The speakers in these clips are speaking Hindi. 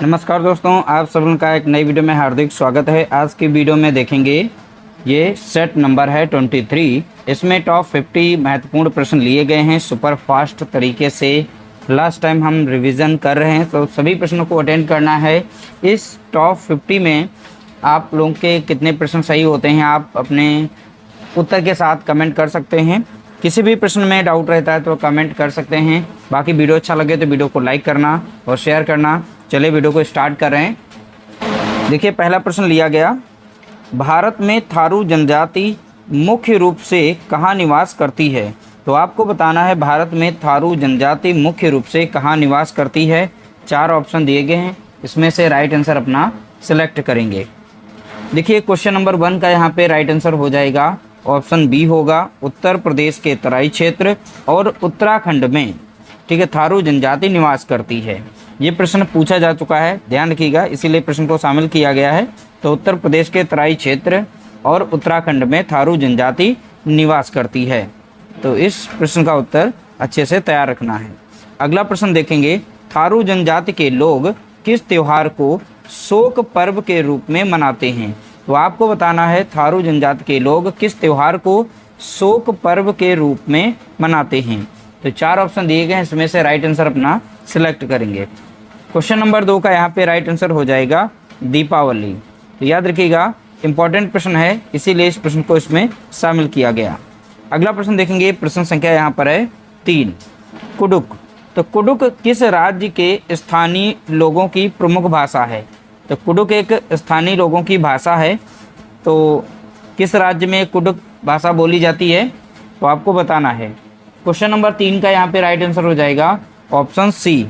नमस्कार दोस्तों, आप सब का एक नई वीडियो में हार्दिक स्वागत है। आज की वीडियो में देखेंगे ये सेट नंबर है 23। इसमें टॉप 50 महत्वपूर्ण प्रश्न लिए गए हैं सुपर फास्ट तरीके से। लास्ट टाइम हम रिवीजन कर रहे हैं तो सभी प्रश्नों को अटेंड करना है। इस टॉप 50 में आप लोगों के कितने प्रश्न सही होते हैं आप अपने उत्तर के साथ कमेंट कर सकते हैं। किसी भी प्रश्न में डाउट रहता है तो कमेंट कर सकते हैं। बाकी वीडियो अच्छा लगे तो वीडियो को लाइक करना और शेयर करना। चलिए वीडियो को स्टार्ट कर रहे हैं। देखिए पहला प्रश्न लिया गया, भारत में थारू जनजाति मुख्य रूप से कहाँ निवास करती है? तो आपको बताना है भारत में थारू जनजाति मुख्य रूप से कहाँ निवास करती है। 4 ऑप्शन दिए गए हैं, इसमें से राइट आंसर अपना सिलेक्ट करेंगे। देखिए क्वेश्चन नंबर 1 का यहाँ पे राइट आंसर हो जाएगा ऑप्शन बी होगा, उत्तर प्रदेश के तराई क्षेत्र और उत्तराखंड में, ठीक है, थारू जनजाति निवास करती है। ये प्रश्न पूछा जा चुका है, ध्यान रखिएगा, इसीलिए प्रश्न को शामिल किया गया है। तो उत्तर प्रदेश के तराई क्षेत्र और उत्तराखंड में थारू जनजाति निवास करती है। तो इस प्रश्न का उत्तर अच्छे से तैयार रखना है। अगला प्रश्न देखेंगे, थारू जनजाति के लोग किस त्योहार को शोक पर्व के रूप में मनाते हैं? तो आपको बताना है थारू जनजाति के लोग किस त्योहार को शोक पर्व के रूप में मनाते हैं। तो 4 ऑप्शन दिए गए हैं, इसमें से राइट आंसर अपना सिलेक्ट करेंगे। क्वेश्चन नंबर 2 का यहाँ पे राइट आंसर हो जाएगा दीपावली। तो याद रखिएगा इंपॉर्टेंट प्रश्न है, इसीलिए इस प्रश्न को इसमें शामिल किया गया। अगला प्रश्न देखेंगे, प्रश्न संख्या यहाँ पर है 3, कुडुक। तो कुडुक किस राज्य के स्थानीय लोगों की प्रमुख भाषा है? तो कुडुक एक स्थानीय लोगों की भाषा है। तो किस राज्य में कुडुक भाषा बोली जाती है? तो आपको बताना है। क्वेश्चन नंबर 3 का यहाँ पे राइट आंसर हो जाएगा ऑप्शन सी,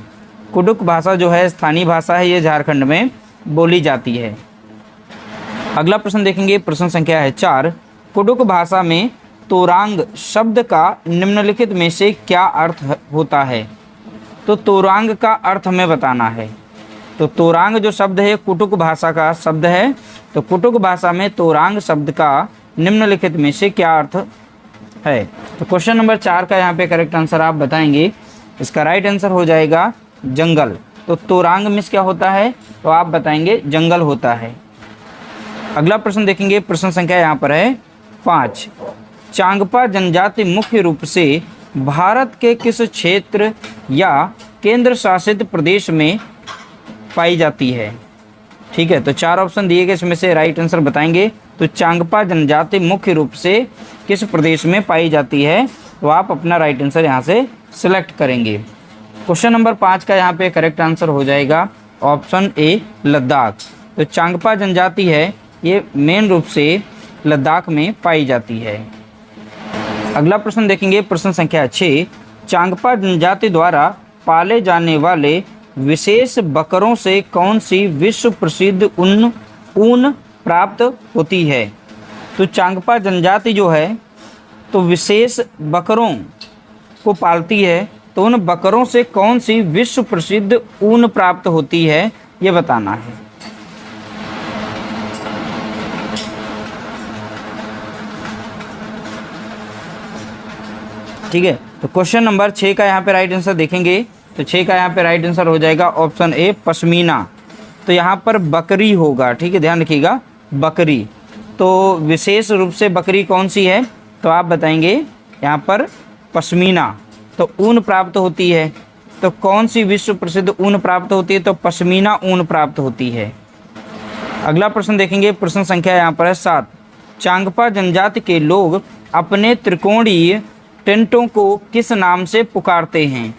कुडुक भाषा जो है स्थानीय भाषा है, ये झारखंड में बोली जाती है। अगला प्रश्न देखेंगे, प्रश्न संख्या है 4, कुडुक भाषा में तोरांग शब्द का निम्नलिखित में से क्या अर्थ होता है? तो तोरांग का अर्थ हमें बताना है। तो तोरांग जो शब्द है कुडुक भाषा का शब्द है। तो कुडुक भाषा में तोरांग शब्द का निम्नलिखित में से क्या अर्थ है? तो क्वेश्चन नंबर 4 का यहाँ पे करेक्ट आंसर आप बताएंगे। इसका राइट आंसर हो जाएगा जंगल। तो तोरांग मीन्स क्या होता है? तो आप बताएंगे जंगल होता है। अगला प्रश्न देखेंगे, प्रश्न संख्या यहाँ पर है 5, चांगपा जनजाति मुख्य रूप से भारत के किस क्षेत्र या केंद्र शासित प्रदेश में पाई जाती है? ठीक है, तो 4 ऑप्शन दिए गए, इसमें से राइट आंसर बताएंगे। तो चांगपा जनजाति मुख्य रूप से किस प्रदेश में पाई जाती है? तो आप अपना राइट आंसर यहाँ से सिलेक्ट करेंगे। क्वेश्चन नंबर 5 का यहाँ पे करेक्ट आंसर हो जाएगा ऑप्शन ए, लद्दाख। तो चांगपा जनजाति है ये मेन रूप से लद्दाख में पाई जाती है। अगला प्रश्न देखेंगे, प्रश्न संख्या 6, चांगपा जनजाति द्वारा पाले जाने वाले विशेष बकरों से कौन सी विश्व प्रसिद्ध ऊन प्राप्त होती है? तो चांगपा जनजाति जो है तो विशेष बकरों को पालती है। तो उन बकरों से कौन सी विश्व प्रसिद्ध ऊन प्राप्त होती है, ये बताना है। ठीक है, तो क्वेश्चन नंबर 6 का यहाँ पे राइट आंसर देखेंगे। तो 6 का यहाँ पे राइट आंसर हो जाएगा ऑप्शन ए, पश्मीना। तो यहाँ पर बकरी होगा, ठीक है, ध्यान रखिएगा बकरी। तो विशेष रूप से बकरी कौन सी है? तो आप बताएंगे यहाँ पर पश्मीना। तो ऊन प्राप्त होती है। तो कौन सी विश्व प्रसिद्ध ऊन प्राप्त होती है? तो पश्मीना ऊन प्राप्त होती है। अगला प्रश्न देखेंगे, प्रश्न संख्या यहाँ पर है 7, चांगपा जनजाति के लोग अपने त्रिकोणीय टेंटों को किस नाम से पुकारते हैं?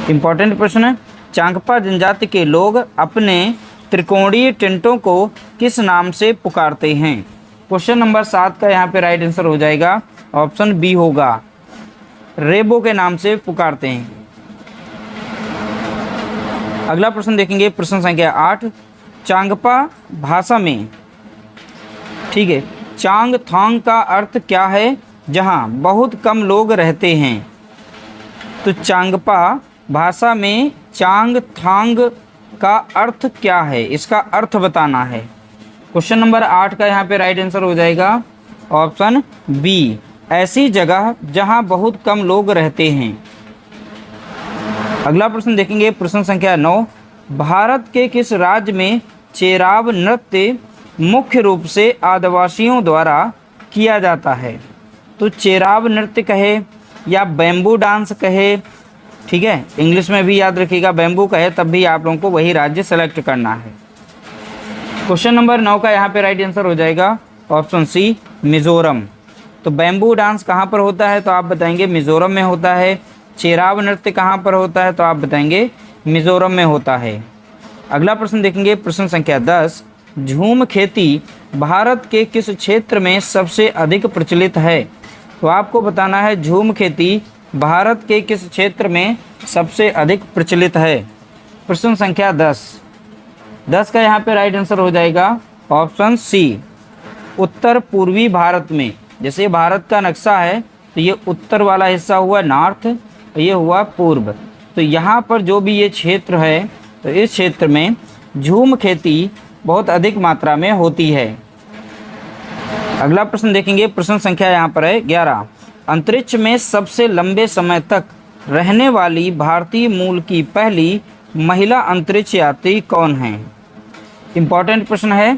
इंपॉर्टेंट प्रश्न है। चांगपा जनजाति के लोग अपने त्रिकोणीय टेंटों को किस नाम से पुकारते हैं? क्वेश्चन नंबर 7 का यहाँ पे राइट आंसर हो जाएगा ऑप्शन बी होगा, रेबो के नाम से पुकारते हैं। अगला प्रश्न देखेंगे, प्रश्न संख्या 8, चांगपा भाषा में, ठीक है, चांग थांग का अर्थ क्या है जहां बहुत कम लोग रहते हैं? तो चांगपा भाषा में चांग थांग का अर्थ क्या है, इसका अर्थ बताना है। क्वेश्चन नंबर 8 का यहाँ पे राइट आंसर हो जाएगा ऑप्शन बी, ऐसी जगह जहां बहुत कम लोग रहते हैं। अगला प्रश्न देखेंगे, प्रश्न संख्या 9, भारत के किस राज्य में चेराव नृत्य मुख्य रूप से आदिवासियों द्वारा किया जाता है? तो चेराव नृत्य कहे या बैम्बू डांस कहे, ठीक है, इंग्लिश में भी याद रखिएगा, बैम्बू कहे तब भी आप लोगों को वही राज्य सेलेक्ट करना है। क्वेश्चन नंबर 9 का यहाँ पे राइट आंसर हो जाएगा ऑप्शन सी, मिजोरम। तो बैम्बू डांस कहाँ पर होता है? तो आप बताएंगे मिजोरम में होता है। चेराव नृत्य कहाँ पर होता है? तो आप बताएंगे मिजोरम में होता है। अगला प्रश्न देखेंगे, प्रश्न संख्या 10, झूम खेती भारत के किस क्षेत्र में सबसे अधिक प्रचलित है? तो आपको बताना है झूम खेती भारत के किस क्षेत्र में सबसे अधिक प्रचलित है। प्रश्न संख्या 10 का यहाँ पे राइट आंसर हो जाएगा ऑप्शन सी, उत्तर पूर्वी भारत में। जैसे भारत का नक्शा है तो ये उत्तर वाला हिस्सा हुआ नॉर्थ, ये हुआ पूर्व। तो यहाँ पर जो भी ये क्षेत्र है तो इस क्षेत्र में झूम खेती बहुत अधिक मात्रा में होती है। अगला प्रश्न देखेंगे, प्रश्न संख्या यहाँ पर है 11, अंतरिक्ष में सबसे लंबे समय तक रहने वाली भारतीय मूल की पहली महिला अंतरिक्ष यात्री कौन है? इम्पॉर्टेंट प्रश्न है।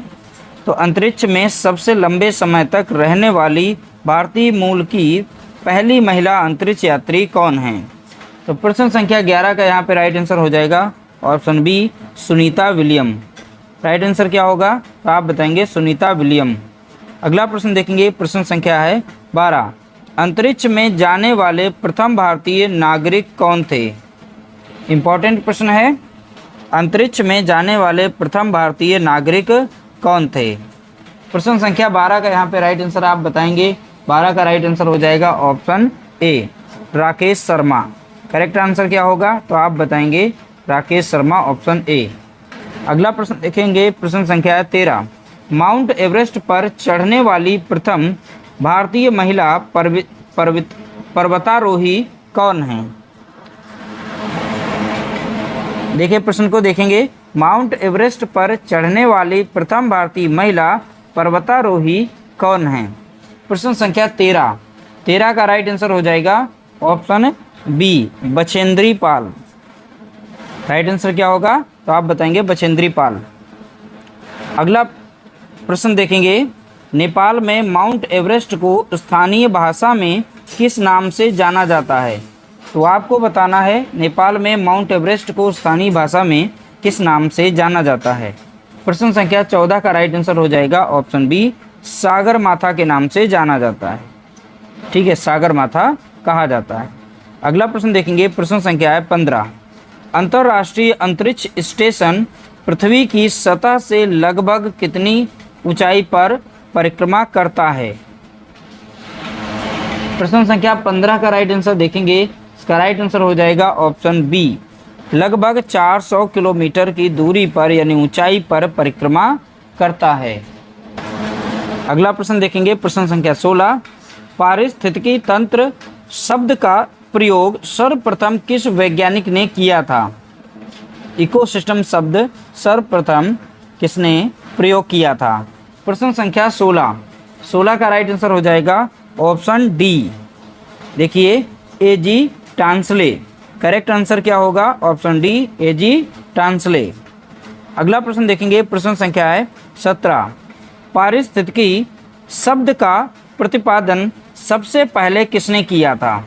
तो अंतरिक्ष में सबसे लंबे समय तक रहने वाली भारतीय मूल की पहली महिला अंतरिक्ष यात्री कौन है? तो प्रश्न संख्या 11 का यहाँ पे राइट आंसर हो जाएगा option B, Sunita William. Right answer क्या होगा? तो आप बताएंगे सुनीता विलियम। अगला प्रश्न देखेंगे, प्रश्न संख्या है 12, अंतरिक्ष में जाने वाले प्रथम भारतीय नागरिक कौन थे? इम्पॉर्टेंट प्रश्न है, अंतरिक्ष में जाने वाले प्रथम भारतीय नागरिक कौन थे? प्रश्न संख्या 12 का यहाँ पे राइट आंसर आप बताएंगे। 12 का राइट आंसर हो जाएगा option A, Rakesh Sharma. Correct answer क्या होगा? तो आप बताएंगे राकेश शर्मा, ऑप्शन ए। अगला प्रश्न देखेंगे, प्रश्न संख्या 13, माउंट एवरेस्ट पर चढ़ने वाली प्रथम भारतीय महिला पर्वतारोही कौन है? देखिए प्रश्न को देखेंगे, माउंट एवरेस्ट पर चढ़ने वाली प्रथम भारतीय महिला पर्वतारोही कौन है? प्रश्न संख्या 13 का राइट आंसर हो जाएगा option B, Bachendri Pal. Right answer क्या होगा? तो आप बताएंगे बछेंद्री पाल। अगला प्रश्न देखेंगे, नेपाल में माउंट एवरेस्ट को स्थानीय भाषा में किस नाम से जाना जाता है? तो आपको बताना है नेपाल में माउंट एवरेस्ट को स्थानीय भाषा में किस नाम से जाना जाता है। प्रश्न संख्या 14 का राइट आंसर हो जाएगा ऑप्शन बी, सागर माथा के नाम से जाना जाता है। ठीक है, सागर माथा कहा जाता है। अगला प्रश्न देखेंगे, प्रश्न संख्या है 15, अंतर्राष्ट्रीय अंतरिक्ष स्टेशन पृथ्वी की सतह से लगभग कितनी ऊंचाई पर परिक्रमा करता है? प्रश्न संख्या 15 का राइट आंसर देखेंगे, इसका राइट आंसर हो जाएगा ऑप्शन बी, लगभग 400 किलोमीटर की दूरी पर यानी ऊंचाई पर परिक्रमा करता है। अगला प्रश्न देखेंगे, प्रश्न संख्या 16, पारिस्थितिकी तंत्र शब्द का प्रयोग सर्वप्रथम किस वैज्ञानिक ने किया था? इकोसिस्टम शब्द सर्वप्रथम किसने प्रयोग किया था? प्रश्न संख्या 16 का राइट आंसर हो जाएगा ऑप्शन डी, देखिए एजी टांसले। करेक्ट आंसर क्या होगा? ऑप्शन डी, एजी टांसले। अगला प्रश्न देखेंगे, प्रश्न संख्या है 17, पारिस्थितिकी शब्द का प्रतिपादन सबसे पहले किसने किया था?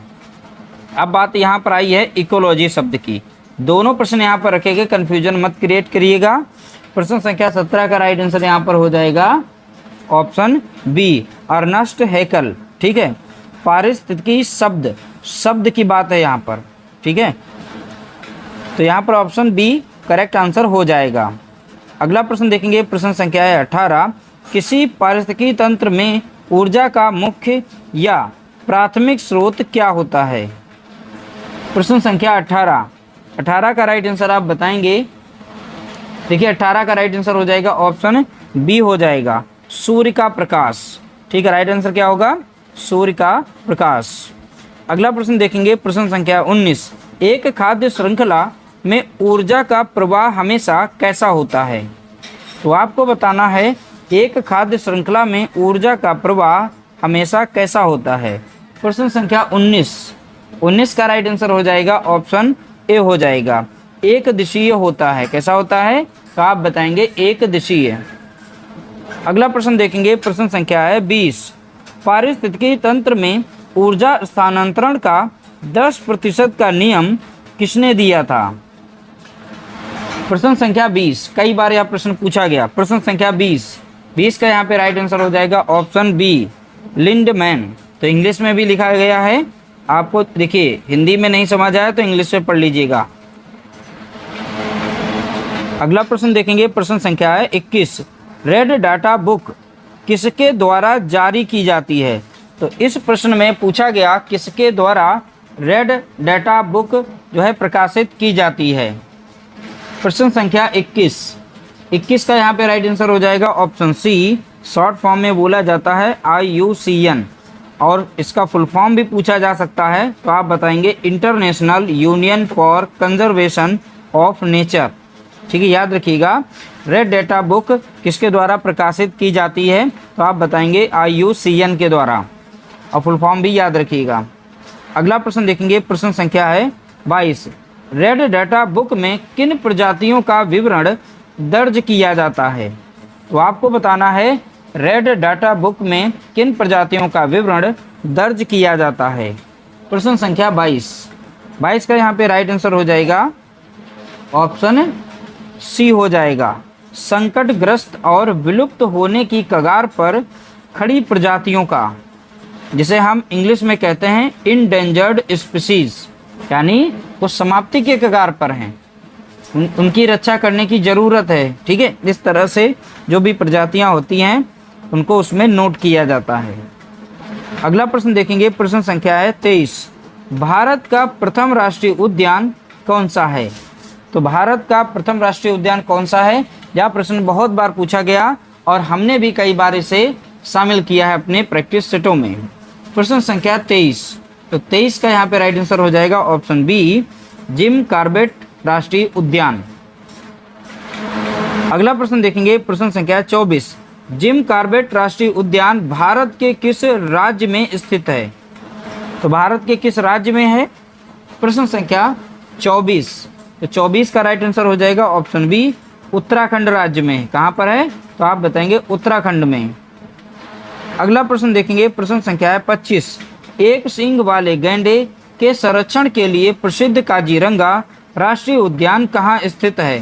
अब बात यहाँ पर आई है इकोलॉजी शब्द की। दोनों प्रश्न यहाँ पर रखेंगे, कन्फ्यूजन मत क्रिएट करिएगा। प्रश्न संख्या 17 का राइट आंसर यहाँ पर हो जाएगा ऑप्शन बी, अर्नस्ट हैकल। ठीक है, पारिस्थितिकी शब्द की बात है यहाँ पर। ठीक है, तो यहाँ पर ऑप्शन बी करेक्ट आंसर हो जाएगा। अगला प्रश्न देखेंगे, प्रश्न संख्या है 18, किसी पारिस्थितिकी तंत्र में ऊर्जा का मुख्य या प्राथमिक स्रोत क्या होता है? प्रश्न संख्या 18 का राइट आंसर आप बताएंगे। देखिए 18 का राइट आंसर हो जाएगा ऑप्शन बी हो जाएगा, सूर्य का प्रकाश। ठीक है, राइट आंसर क्या होगा? सूर्य का प्रकाश। अगला प्रश्न देखेंगे, प्रश्न संख्या 19, एक खाद्य श्रृंखला में ऊर्जा का प्रवाह हमेशा कैसा होता है? तो आपको बताना है एक खाद्य श्रृंखला में ऊर्जा का प्रवाह हमेशा कैसा होता है। प्रश्न संख्या 19 का राइट आंसर हो जाएगा ऑप्शन ए हो जाएगा, एक दिशीय होता है। कैसा होता है? तो आप बताएंगे एक दिशीय। अगला प्रश्न देखेंगे, प्रश्न संख्या है 20। पारिस्थितिकी तंत्र में ऊर्जा स्थानांतरण का 10% का नियम किसने दिया था? प्रश्न संख्या 20, कई बार यह प्रश्न पूछा गया। प्रश्न संख्या 20 का यहाँ पे राइट आंसर हो जाएगा ऑप्शन बी, लिंडमैन। तो इंग्लिश में भी लिखा गया है, आपको देखिए हिंदी में नहीं समझ आया तो इंग्लिश में पढ़ लीजिएगा। अगला प्रश्न देखेंगे, प्रश्न संख्या है 21। रेड डाटा बुक किसके द्वारा जारी की जाती है? तो इस प्रश्न में पूछा गया किसके द्वारा रेड डाटा बुक जो है प्रकाशित की जाती है। प्रश्न संख्या 21 का यहाँ पे राइट आंसर हो जाएगा ऑप्शन सी, शॉर्ट फॉर्म में बोला जाता है IUCN, और इसका फुल फॉर्म भी पूछा जा सकता है। तो आप बताएंगे international union for conservation of nature. ठीक है, याद रखिएगा, रेड डाटा बुक किसके द्वारा प्रकाशित की जाती है? तो आप बताएंगे IUCN के द्वारा, और फुल फॉर्म भी याद रखिएगा। अगला प्रश्न देखेंगे, प्रश्न संख्या है 22। रेड डाटा बुक में किन प्रजातियों का विवरण दर्ज किया जाता है? तो आपको बताना है रेड डाटा बुक में किन प्रजातियों का विवरण दर्ज किया जाता है। प्रश्न संख्या 22 का यहाँ पे राइट आंसर हो जाएगा ऑप्शन सी हो जाएगा, संकटग्रस्त और विलुप्त होने की कगार पर खड़ी प्रजातियों का, जिसे हम इंग्लिश में कहते हैं इंडेंजर्ड स्पीसीज, यानी वो समाप्ति के कगार पर हैं, उनकी रक्षा करने की ज़रूरत है। ठीक है, इस तरह से जो भी प्रजातियां होती हैं उनको उसमें नोट किया जाता है। अगला प्रश्न देखेंगे, प्रश्न संख्या है 23। भारत का प्रथम राष्ट्रीय उद्यान कौन सा है? तो भारत का प्रथम राष्ट्रीय उद्यान कौन सा है? यह प्रश्न बहुत बार पूछा गया और हमने भी कई बार इसे शामिल किया है अपने प्रैक्टिस सेटों में। प्रश्न संख्या 23, तो 23 का यहाँ पे राइट आंसर हो जाएगा ऑप्शन बी, जिम कॉर्बेट राष्ट्रीय उद्यान। अगला प्रश्न देखेंगे, प्रश्न संख्या 24। जिम कॉर्बेट राष्ट्रीय उद्यान भारत के किस राज्य में स्थित है? तो भारत के किस राज्य में है? प्रश्न संख्या 24, तो 24 का राइट आंसर हो जाएगा ऑप्शन बी, उत्तराखंड राज्य में। कहाँ पर है? तो आप बताएंगे उत्तराखंड में। अगला प्रश्न देखेंगे, प्रश्न संख्या है 25। एक सींग वाले गैंडे के संरक्षण के लिए प्रसिद्ध काजीरंगा राष्ट्रीय उद्यान कहाँ स्थित है?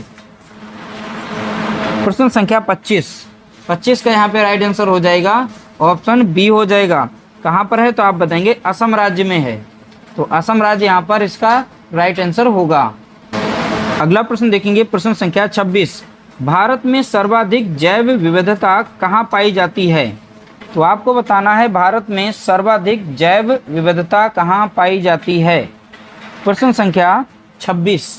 प्रश्न संख्या 25 का यहाँ पे राइट आंसर हो जाएगा ऑप्शन बी हो जाएगा। कहाँ पर है? तो आप बताएंगे असम राज्य में है। तो असम राज्य यहाँ पर इसका राइट आंसर होगा। अगला प्रश्न देखेंगे, प्रश्न संख्या 26। भारत में सर्वाधिक जैव विविधता कहाँ पाई जाती है? तो आपको बताना है भारत में सर्वाधिक जैव विविधता कहाँ पाई जाती है। प्रश्न संख्या 26,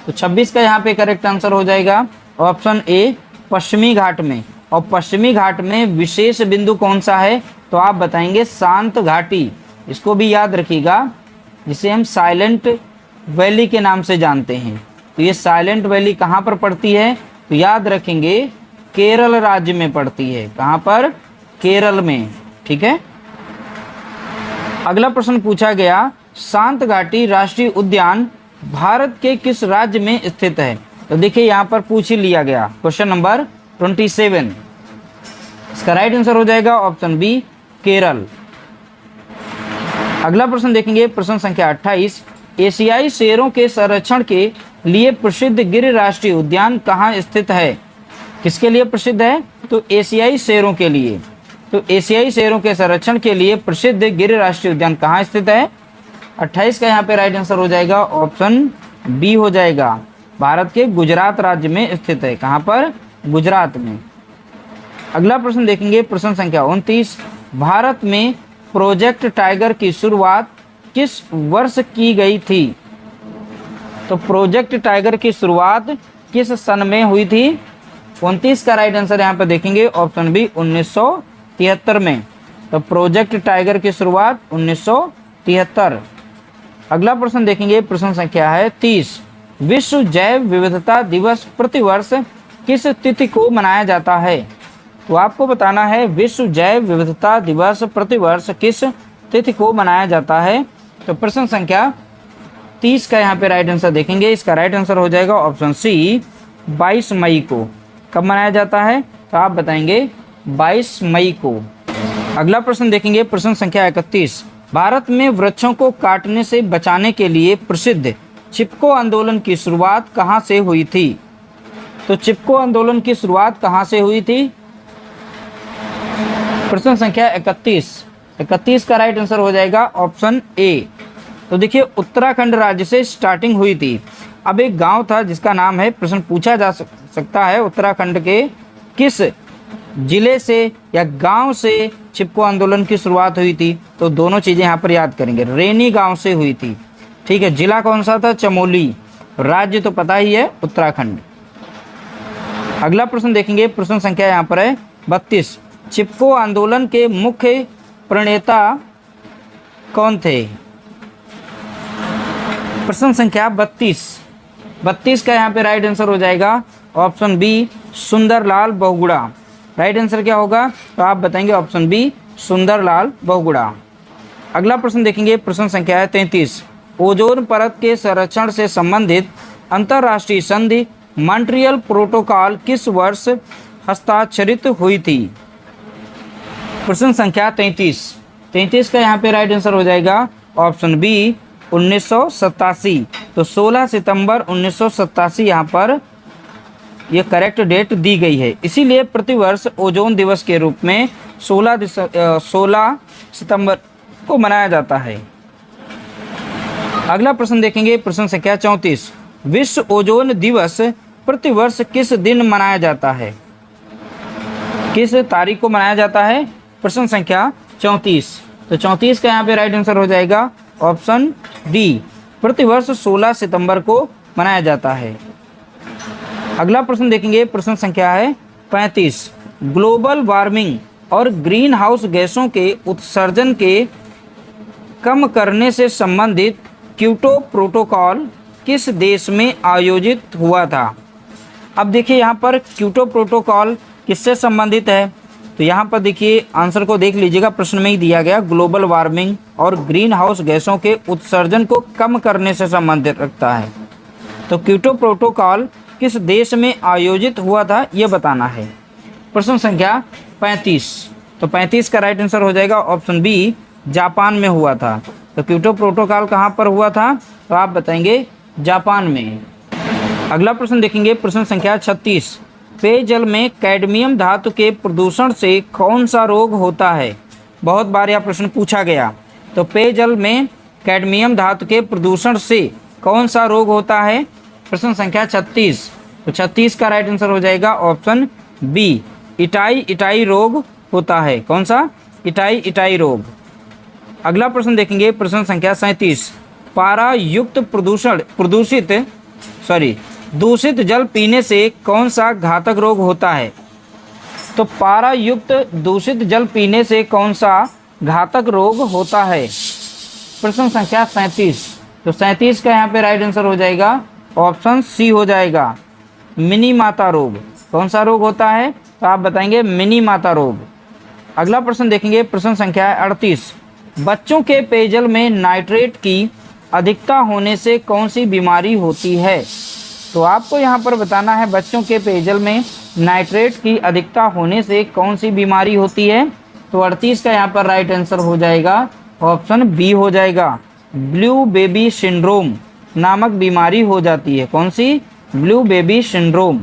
तो 26 का यहाँ पे करेक्ट आंसर हो जाएगा ऑप्शन ए, पश्चिमी घाट में। और पश्चिमी घाट में विशेष बिंदु कौन सा है? तो आप बताएंगे शांत घाटी। इसको भी याद रखिएगा, जिसे हम साइलेंट वैली के नाम से जानते हैं। तो ये साइलेंट वैली कहाँ पर पड़ती है? तो याद रखेंगे केरल राज्य में पड़ती है। कहाँ पर? केरल में। ठीक है, अगला प्रश्न पूछा गया, शांत घाटी राष्ट्रीय उद्यान भारत के किस राज्य में स्थित है? तो देखिए यहाँ पर पूछ ही लिया गया, क्वेश्चन नंबर 27। इसका राइट आंसर हो जाएगा ऑप्शन बी, केरल। अगला प्रश्न देखेंगे, प्रश्न संख्या 28। एशियाई शेरों के संरक्षण के लिए प्रसिद्ध गिर राष्ट्रीय उद्यान कहाँ स्थित है? किसके लिए प्रसिद्ध है? तो एशियाई शेरों के लिए। तो एशियाई शेरों के संरक्षण के लिए प्रसिद्ध गिर राष्ट्रीय उद्यान कहाँ स्थित है? 28 का यहाँ पे राइट आंसर हो जाएगा ऑप्शन बी हो जाएगा, भारत के गुजरात राज्य में स्थित है। कहाँ पर? गुजरात में। अगला प्रश्न देखेंगे, प्रश्न संख्या 29। भारत में प्रोजेक्ट टाइगर की शुरुआत किस वर्ष की गई थी? तो प्रोजेक्ट टाइगर की शुरुआत किस सन में हुई थी? 29 का राइट आंसर यहाँ पर देखेंगे ऑप्शन बी, 1973 में। तो प्रोजेक्ट टाइगर की शुरुआत 1973। अगला प्रश्न देखेंगे, प्रश्न संख्या है 30। विश्व जैव विविधता दिवस प्रतिवर्ष किस तिथि को मनाया जाता है? तो आपको बताना है विश्व जैव विविधता दिवस प्रतिवर्ष किस तिथि को मनाया जाता है। तो प्रश्न संख्या 30 का यहाँ पे राइट आंसर देखेंगे, इसका राइट आंसर हो जाएगा ऑप्शन सी 22 मई को। कब मनाया जाता है तो आप बताएंगे 22 मई को। अगला प्रश्न देखेंगे, प्रश्न संख्या 31। भारत में वृक्षों को काटने से बचाने के लिए प्रसिद्ध चिपको आंदोलन की शुरुआत कहाँ से हुई थी? तो चिपको आंदोलन की शुरुआत कहाँ से हुई थी? प्रश्न संख्या 31 का राइट आंसर हो जाएगा ऑप्शन ए। तो देखिए उत्तराखंड राज्य से स्टार्टिंग हुई थी। अब एक गांव था जिसका नाम है, प्रश्न पूछा जा सकता है उत्तराखंड के किस जिले से या गांव से चिपको आंदोलन की शुरुआत हुई थी? तो दोनों चीजें यहाँ पर याद करेंगे, रेनी गांव से हुई थी। ठीक है, जिला कौन सा था? चमोली। राज्य तो पता ही है उत्तराखंड। अगला प्रश्न देखेंगे, प्रश्न संख्या यहाँ पर है 32। चिपको आंदोलन के मुख्य प्रणेता कौन थे? प्रश्न संख्या 32 का यहाँ पे राइट आंसर हो जाएगा option B Sundarlal Bahuguna. Right answer क्या होगा तो आप बताएंगे ऑप्शन बी सुंदरलाल बहुगुणा। अगला प्रश्न देखेंगे, प्रश्न संख्या है 33। ओजोन परत के संरक्षण से संबंधित अंतर्राष्ट्रीय संधि मॉन्ट्रियल प्रोटोकॉल किस वर्ष हस्ताक्षरित हुई थी? प्रश्न संख्या 33 का यहाँ पे राइट आंसर हो जाएगा ऑप्शन बी 1987। तो 16 सितंबर 1987 यहाँ पर यह करेक्ट डेट दी गई है। इसीलिए प्रतिवर्ष ओजोन दिवस के रूप में 16 सितंबर को मनाया जाता है। अगला प्रश्न देखेंगे, प्रश्न संख्या 34। विश्व ओजोन दिवस प्रतिवर्ष किस दिन मनाया जाता है? किस तारीख को मनाया जाता है? प्रश्न संख्या 34। तो 34 का यहाँ पे राइट आंसर हो जाएगा ऑप्शन डी, प्रतिवर्ष 16 सितंबर को मनाया जाता है। अगला प्रश्न देखेंगे, प्रश्न संख्या है 35। ग्लोबल वार्मिंग और ग्रीन हाउस गैसों के उत्सर्जन के कम करने से संबंधित क्योटो प्रोटोकॉल किस देश में आयोजित हुआ था? अब देखिए यहाँ पर क्योटो प्रोटोकॉल किससे संबंधित है? तो यहाँ पर देखिए आंसर को देख लीजिएगा, प्रश्न में ही दिया गया ग्लोबल वार्मिंग और ग्रीन हाउस गैसों के उत्सर्जन को कम करने से संबंधित रखता है। तो क्योटो प्रोटोकॉल किस देश में आयोजित हुआ था यह बताना है। प्रश्न संख्या 35। तो 35 का राइट आंसर हो जाएगा ऑप्शन बी जापान में हुआ था। तो क्योटो प्रोटोकॉल कहाँ पर हुआ था तो आप बताएंगे जापान में। अगला प्रश्न देखेंगे, प्रश्न संख्या 36। पेयजल में कैडमियम धातु के प्रदूषण से कौन सा रोग होता है? बहुत बार यह प्रश्न पूछा गया। तो पेयजल में कैडमियम धातु के प्रदूषण से कौन सा रोग होता है? प्रश्न संख्या 36। तो 36 का राइट आंसर हो जाएगा ऑप्शन बी इटाई रोग होता है। कौन सा? इटाई रोग। अगला प्रश्न देखेंगे, प्रश्न संख्या 37। पारा युक्त दूषित जल पीने से कौन सा घातक रोग होता है? तो पारा युक्त दूषित जल पीने से कौन सा घातक रोग होता है? प्रश्न संख्या 37। तो 37 का यहाँ पे राइट आंसर हो जाएगा ऑप्शन सी हो जाएगा मिनी माता रोग। कौन सा रोग होता है तो आप बताएंगे मिनी माता रोग। अगला प्रश्न देखेंगे, प्रश्न संख्या 38। बच्चों के पेयजल में नाइट्रेट की अधिकता होने से कौन सी बीमारी होती है? तो आपको यहाँ पर बताना है बच्चों के पेयजल में नाइट्रेट की अधिकता होने से कौन सी बीमारी होती है। तो 38 का यहाँ पर राइट आंसर हो जाएगा ऑप्शन बी हो जाएगा ब्लू बेबी सिंड्रोम नामक बीमारी हो जाती है। कौन सी? Blue baby syndrome.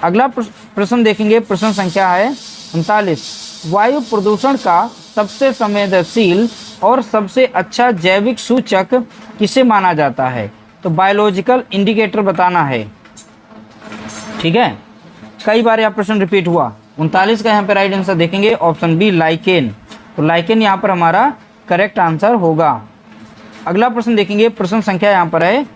अगला प्रश्न देखेंगे, प्रश्न संख्या है 39। वायु प्रदूषण का सबसे संवेदनशील और सबसे अच्छा जैविक सूचक किसे माना जाता है? तो बायोलॉजिकल इंडिकेटर बताना है। ठीक है, कई बार यह प्रश्न रिपीट हुआ। 39 का यहाँ पे राइट आंसर देखेंगे ऑप्शन बी लाइकेन। तो लाइकेन यहाँ पर हमारा करेक्ट आंसर होगा। अगला प्रश्न देखेंगे, प्रश्न संख्या यहाँ पर है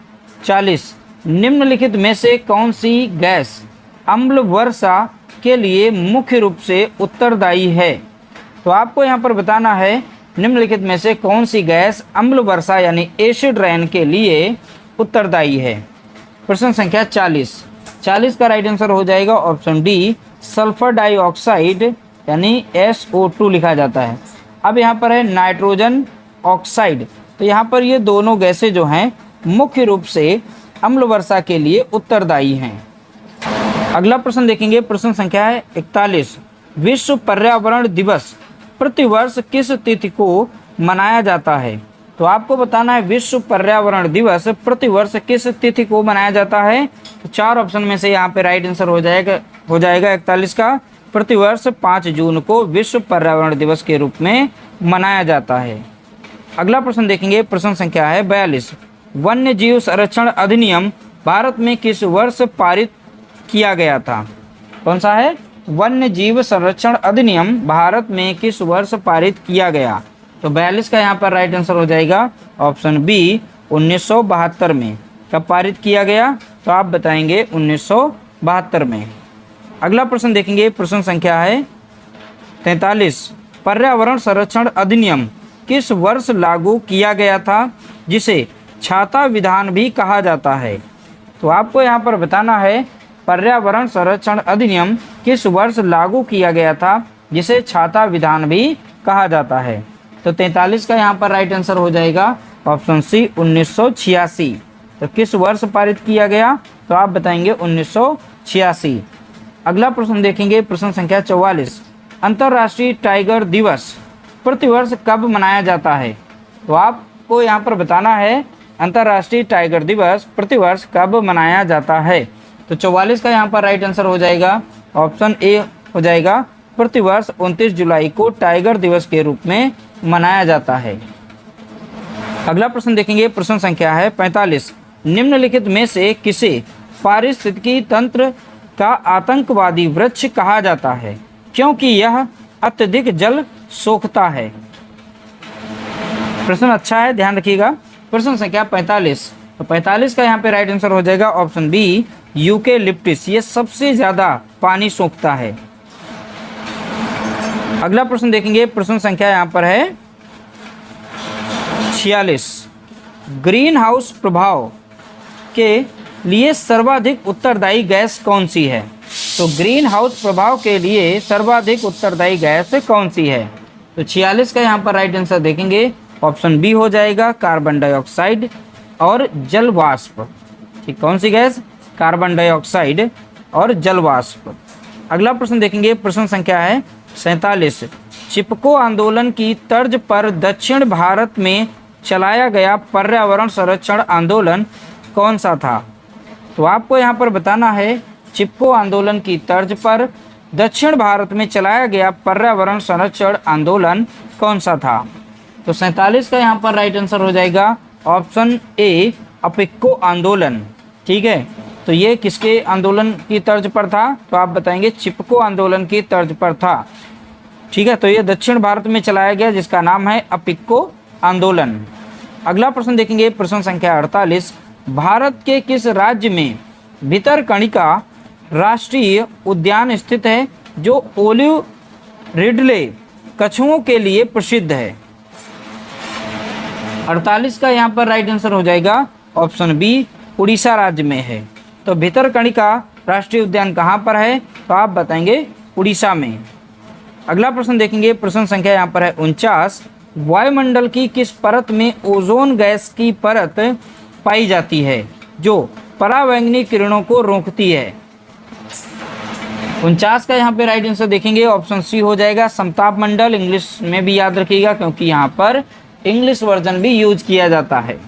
40। निम्नलिखित में से कौन सी गैस अम्ल वर्षा के लिए मुख्य रूप से उत्तरदायी है? तो आपको यहाँ पर बताना है निम्नलिखित में से कौन सी गैस अम्ल वर्षा यानी एसिड रेन के लिए उत्तरदायी है। प्रश्न संख्या 40 का राइट आंसर हो जाएगा ऑप्शन डी सल्फर डाइऑक्साइड यानी SO2 लिखा जाता है। अब यहाँ पर है नाइट्रोजन ऑक्साइड। तो यहाँ पर ये दोनों गैसें जो हैं मुख्य रूप से अम्ल वर्षा के लिए उत्तरदायी हैं। अगला प्रश्न देखेंगे, प्रश्न संख्या है 41। विश्व पर्यावरण दिवस प्रतिवर्ष किस तिथि को मनाया जाता है? तो आपको बताना है विश्व पर्यावरण दिवस प्रतिवर्ष किस तिथि को मनाया जाता है। तो 4 ऑप्शन में से यहाँ पे राइट आंसर हो जाएगा 41 का। प्रतिवर्ष 5 जून को विश्व पर्यावरण दिवस के रूप में मनाया जाता है। अगला प्रश्न देखेंगे, प्रश्न संख्या है 42। वन्य जीव संरक्षण अधिनियम भारत में किस वर्ष पारित किया गया था? कौन सा है? वन्य जीव संरक्षण अधिनियम भारत में किस वर्ष पारित किया गया? तो 42 का यहाँ पर राइट आंसर हो जाएगा ऑप्शन बी 1972 में। कब पारित किया गया? तो आप बताएंगे 1972 में। अगला प्रश्न देखेंगे, प्रश्न संख्या है 43। पर्यावरण संरक्षण अधिनियम किस वर्ष लागू किया गया था, जिसे छाता विधान भी कहा जाता है? तो आपको यहाँ पर बताना है पर्यावरण संरक्षण अधिनियम किस वर्ष लागू किया गया था, जिसे छाता विधान भी कहा जाता है। तो 43 का यहाँ पर राइट आंसर हो जाएगा ऑप्शन सी 1986। तो किस वर्ष पारित किया गया? तो आप बताएंगे 1986। अगला प्रश्न देखेंगे, प्रश्न संख्या 44। अंतर्राष्ट्रीय टाइगर दिवस प्रतिवर्ष कब मनाया जाता है? तो आपको यहाँ पर बताना है अंतर्राष्ट्रीय टाइगर दिवस प्रतिवर्ष कब मनाया जाता है। तो 44 का यहाँ पर राइट आंसर हो जाएगा ऑप्शन ए हो जाएगा प्रतिवर्ष 29 जुलाई को टाइगर दिवस के रूप में मनाया जाता है। अगला प्रश्न देखेंगे, प्रश्न संख्या है 45। निम्नलिखित में से किसे पारिस्थितिकी तंत्र का आतंकवादी वृक्ष कहा जाता है, क्योंकि यह अत्यधिक जल सोखता है? प्रश्न अच्छा है, ध्यान रखिएगा। प्रश्न संख्या 45। तो 45 का यहाँ पे राइट आंसर हो जाएगा ऑप्शन बी यूकेलिप्टिस। ये सबसे ज्यादा पानी सोखता है। अगला प्रश्न देखेंगे, प्रश्न संख्या यहाँ पर है 46। ग्रीन हाउस प्रभाव के लिए सर्वाधिक उत्तरदायी गैस कौन सी है? तो ग्रीन हाउस प्रभाव के लिए सर्वाधिक उत्तरदायी गैस कौन सी है? तो 46 का यहाँ पर राइट आंसर देखेंगे ऑप्शन बी हो जाएगा कार्बन डाइऑक्साइड और जल वाष्प। ठीक, कौन सी गैस? कार्बन डाइऑक्साइड और जल वाष्प। अगला प्रश्न देखेंगे, प्रश्न संख्या है 47। चिपको आंदोलन की तर्ज पर दक्षिण भारत में चलाया गया पर्यावरण संरक्षण आंदोलन कौन सा था? तो आपको यहाँ पर बताना है चिपको आंदोलन की तर्ज पर दक्षिण भारत में चलाया गया पर्यावरण संरक्षण आंदोलन कौन सा था? तो 47 का यहाँ पर राइट आंसर हो जाएगा ऑप्शन ए अपिक्को आंदोलन। ठीक है, तो ये किसके आंदोलन की तर्ज पर था? तो आप बताएंगे चिपको आंदोलन की तर्ज पर था। ठीक है, तो ये दक्षिण भारत में चलाया गया जिसका नाम है अपिक्को आंदोलन। अगला प्रश्न देखेंगे, प्रश्न संख्या 48। भारत के किस राज्य में भितरकणिका राष्ट्रीय उद्यान स्थित है, जो ओलिव रिडले कछुओं के लिए प्रसिद्ध है? 48 का यहाँ पर राइट आंसर हो जाएगा ऑप्शन बी उड़ीसा राज्य में है। तो भितरकणिका राष्ट्रीय उद्यान कहाँ पर है? तो आप बताएंगे उड़ीसा में। अगला प्रश्न देखेंगे, प्रश्न संख्या यहाँ पर है 49। वायुमंडल की किस परत में ओजोन गैस की परत पाई जाती है, जो परावैंगनी किरणों को रोकती है? 49 का यहाँ पे राइट आंसर देखेंगे ऑप्शन सी हो जाएगा समताप मंडल। इंग्लिश में भी याद रखिएगा क्योंकि यहाँ पर इंग्लिश वर्जन भी यूज किया जाता है।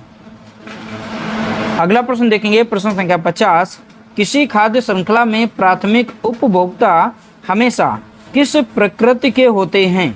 अगला प्रश्न देखेंगे, प्रश्न संख्या 50। किसी खाद्य श्रृंखला में प्राथमिक उपभोक्ता हमेशा किस प्रकृति के होते हैं?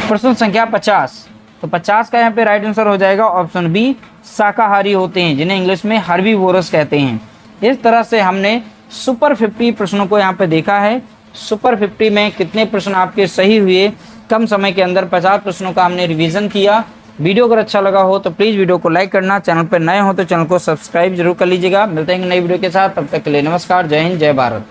प्रश्न संख्या 50। तो 50 का यहाँ पे राइट आंसर हो जाएगा ऑप्शन बी शाकाहारी होते हैं, जिन्हें इंग्लिश में हर्बीवोरस कहते हैं। इस तरह से हमने सुपर 50 प्रश्नों को यहाँ पे देखा है। सुपर 50 में कितने प्रश्न आपके सही हुए, कम समय के अंदर 50 प्रश्नों का हमने रिवीजन किया। वीडियो अगर अच्छा लगा हो तो प्लीज़ वीडियो को लाइक करना, चैनल पर नए हो तो चैनल को सब्सक्राइब जरूर कर लीजिएगा। मिलते हैं नई वीडियो के साथ, तब तक के लिए नमस्कार, जय हिंद, जय भारत।